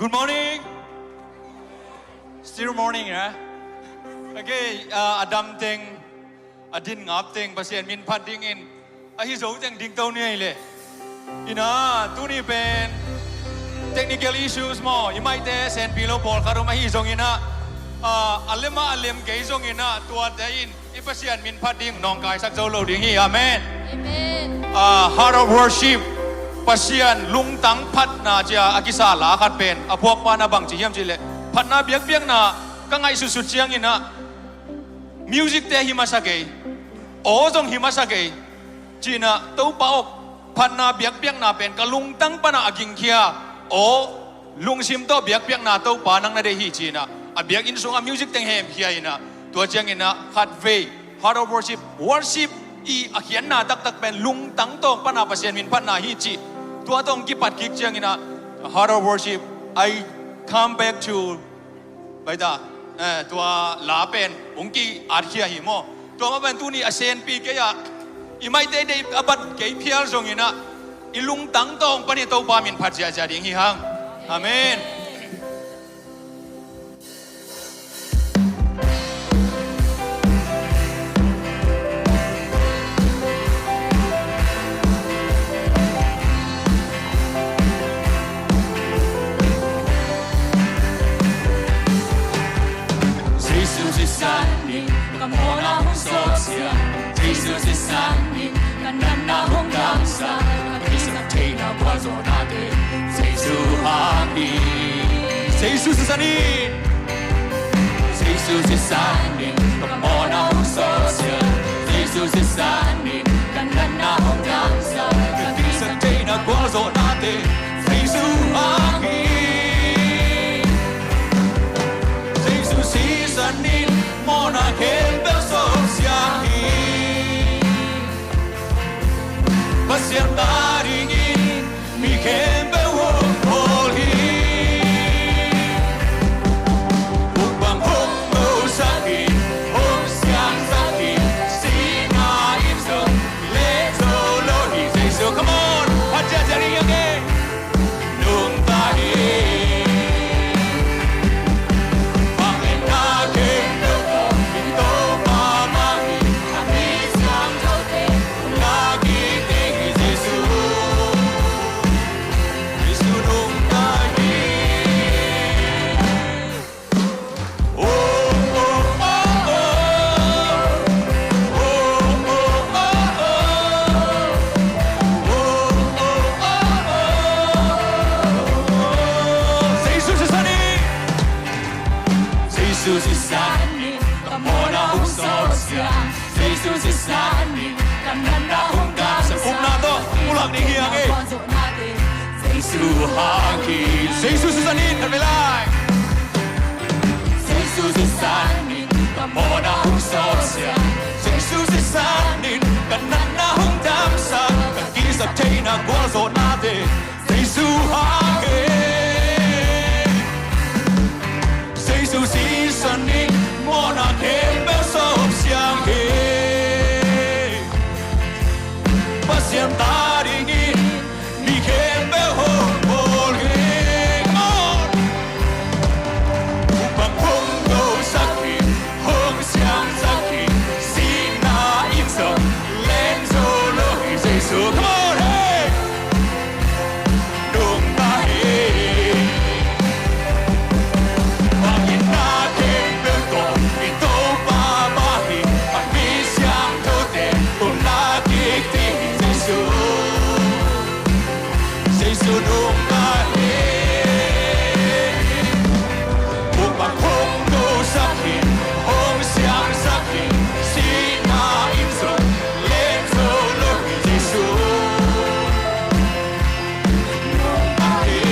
Good morning. Still morning, ya. Okay, Adam ting, adin ngap ting, pasien min pat dingin. Ahizo ting ding tau ni le. Ina, tu ni pen technical issues mo. Imay te sen pilo bol karum ahizong ina. Alem kaizong ina tuat dain. Ipasien min pat ding nong kai sak zolo ding hi. Amen. Amen. Heart of worship. Pasien lung tang pat na jia akisa la kat pen. Apuak pa na bang ciham cile. Pat na biak na kangai susut siang ina. Music te himasagay. Ozong himasagay. Cina tau paok. Pat na biak na pen. Kalung tang pa na aging kia. O lung sim to biak na tau pa nang nadehi Cina. Biak in sunga music teng hem kia ina. Tua siang ina heart vei. Heart of worship. Worship i akhian na tak pen lung tang tong pa na pasien min pat na hi chi. Tua tong kipat kik siang ina heart of worship. I come back to baita tua la pen ungki arkhia hi mo. Tua ma pen tu ni asen pi ke ya imai te de abat ke phial zong ina ilung tang tong pa ni to pa min phat ja ding hi hang. Amen. Jesus is an in. Jesus is an in. Come on, I'm so sad. Jesus is an in. Kanana hong dansa. Kanisa day na kwazo nate. Jesus ang in. Jesus is an in. Mona kembe so siyang in. Pasyang taring in. Mi kembe wong hol in. Jesus is an in. Come on, I'm so sad. Jesus is an in. Kanana hong dansa. Umnato, ulang ni hiyang eh. Jesus hangin. Jesus is an in. Terbilay. Jesus is an in. Come on, I'm so sad. Jesus is an in. Kanana hong damsa. Kakisa tay na kwazo nate. Jesus hangin. Jesus is an in. Mona kembe sop siyang he. Pasyang taring in. Mi kembe hong bol he. Upang hong do sakit. Hong siyang sakit. Sina insong. Lenzo lohi Jesus. Come on, hey! Nung tahi. Pangin natin belto. Ito babahi. Pagmisyang tote. Kung nakikting Jesus. Jesus nung tahi. Upang hong do sakit. Hong siyang sakit. Sina insong. Lenzo lohi Jesus. Nung tahi.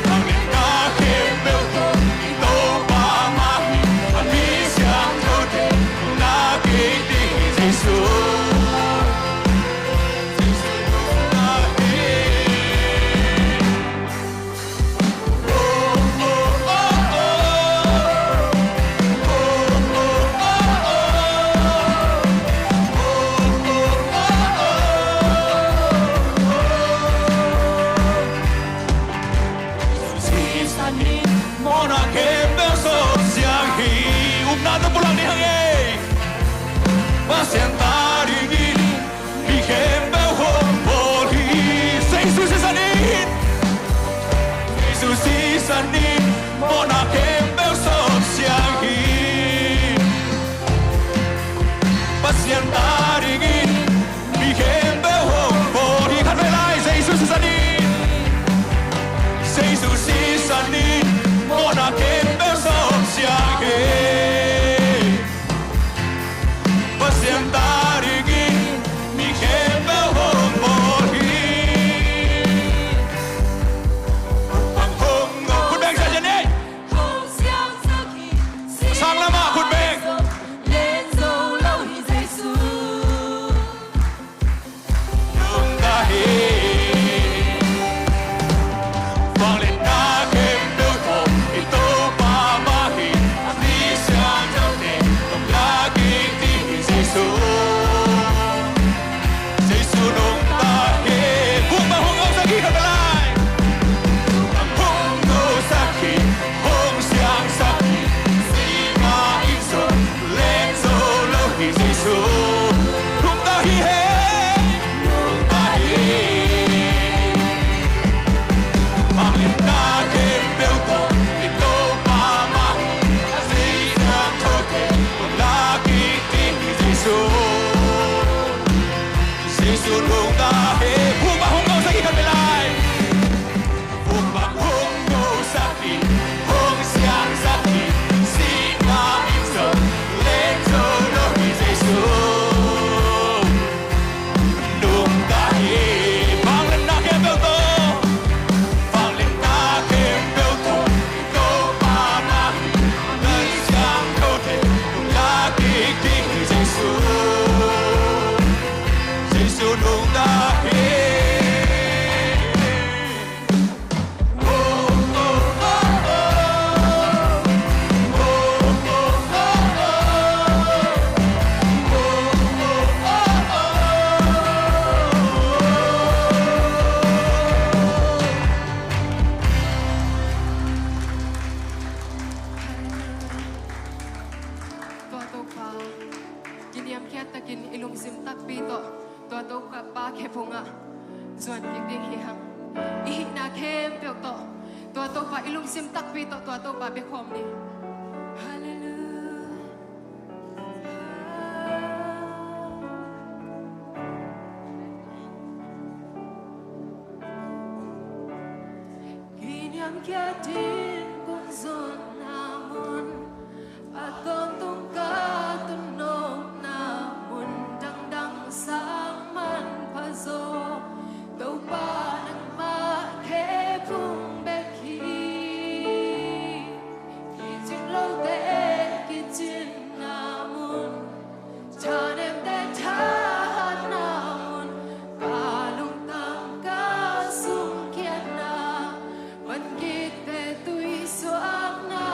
Pangin natin belto. Ito babahi. Pagmisyang tote. Kung nakikting Jesus. Jesus nung tahi. Biếc biếc hi hằng Ihi na khem piok to Tua to pa ilung sim tak pi to tua to pa biếc hom ni Hallelujah Kinyam kia din con zon namun Aton tung ka tunog namun Dang dang sang man pa zo Tau pa nang ma ke phung beki Kijin lâu te kijin namun Chan em te cha namun Kalung tang ka sung kian na Ban kit te tui soak na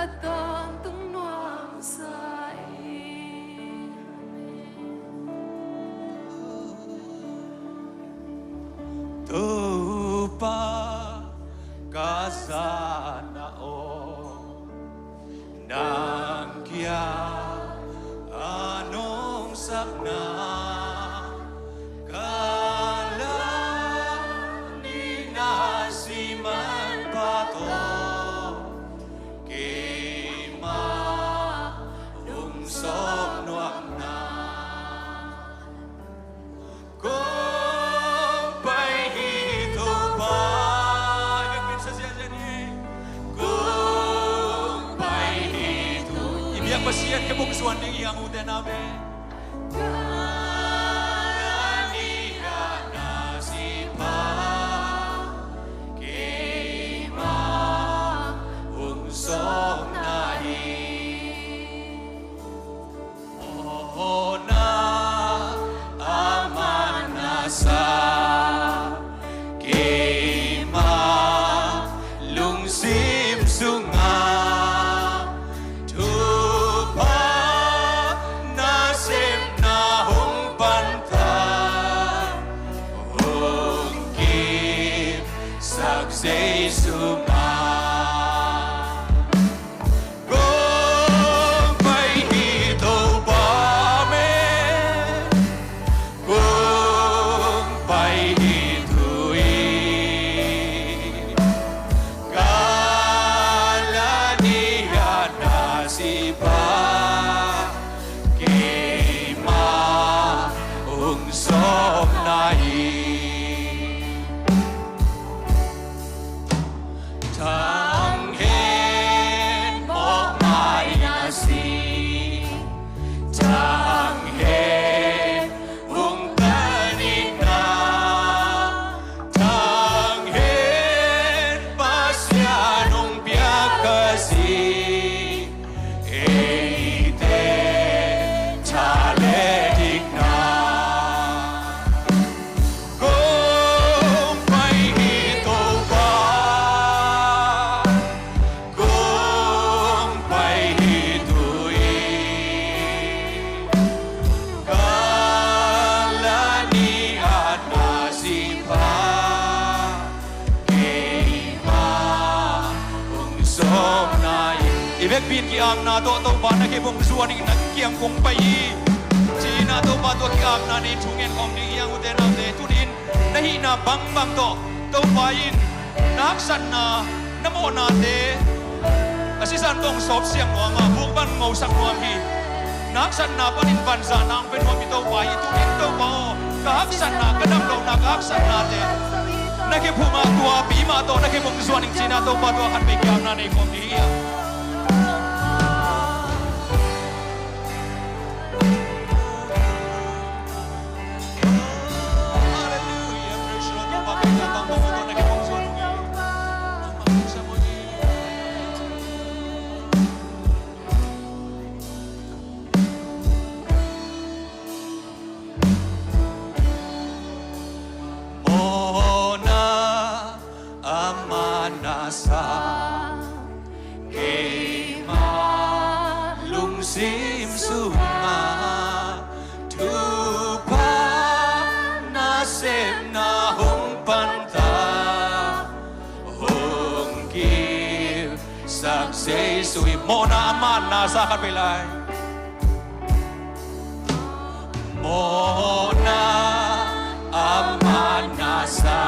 Aton tung nuam sai. Tupa kasana o nang kia anong sakna kala ni nasiman pato kima lungsok nuam na kung pahito pa ibig sa siya dyan kung pahito ibig ba siya kabuksuan ng iyang uda namin say suma kung pahito pa men kung pahito'y kalanihan na si pa kima ungsok nahi Tanghen mo may nasi Tanghen mong kanina Tanghen pasyanong biyak kasi Eite taledik na Kung pahito pa Ibig pin kiam na to ba na kibong suwan ng nagkiang kong payi China to ba to kiam na ni chungen kong ni iyang uten na te tunin nahina bang to bayin naksan na namo na te asisan tong sop siyang mga bukban ngausak mo hi naksan na panin bansa na ang penwam ito bayi tunin to ba o kahaksan na kadamdaw na kahaksan na te nakipuma tua bima to nakibong suwan ng China to ba to akan may kiam na ni kong ni iyang Nasa kema lungsim suma tupa nasem na hong panta hong kim saksay sui mo na aman nasa kapilay mo na aman nasa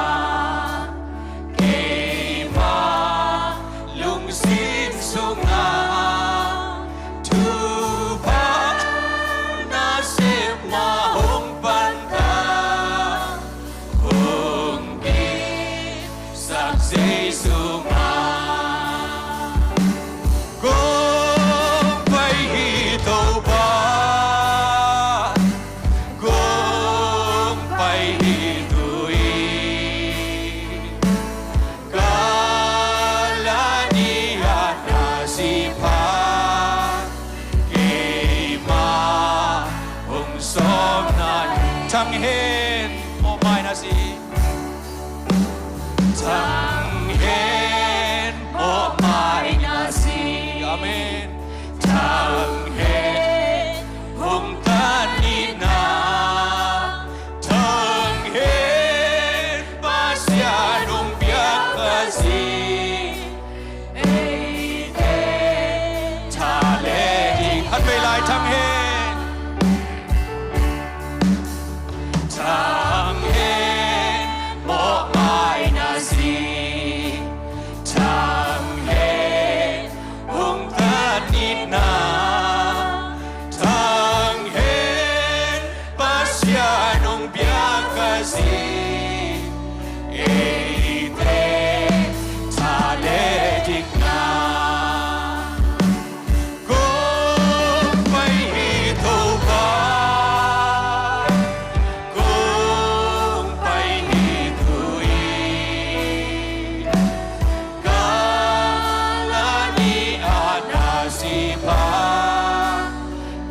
Kung pahito pa kung lại thăng hên thang hên một mai na gì thang hên hung ta nít na thang hên pasya nung biaka gì ete ta le dik na kung may hito ka kung may hito'y kalani at nasipa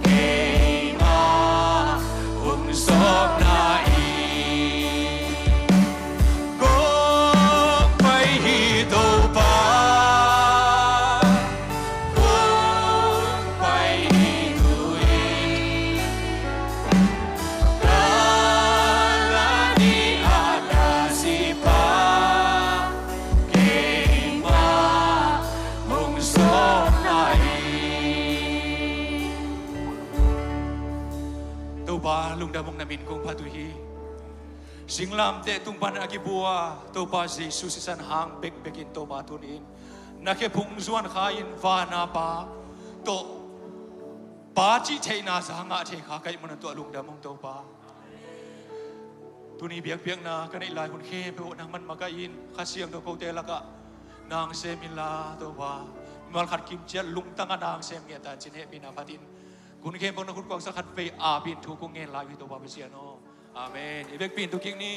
kay maungsok na kung may hito pa kung may hito'y kalani at nasipa kay maungsok na Tâu ba lung đa mong namin kung patuhi Singlam te tung pan akibua Tâu ba Jesus isan hang bek bekin tâu ba tunin Nakepung zuan kain va na pa To ba chi thay na sa hanga thay ka Kay mo na to lung đa mong tâu ba Tuni biyak na kanay ilay hun khe Pero nang man magain Kasiyang to kau tela ka Nang semila tâu ba Mal khat kim chia lung tanga nang sem nghe ta Chin he pinapatin Kun khe pong na kun kwang sa khat fe a pin thu kung nghe lai vi tâu ba besiano Amen Ibek pin tu king ni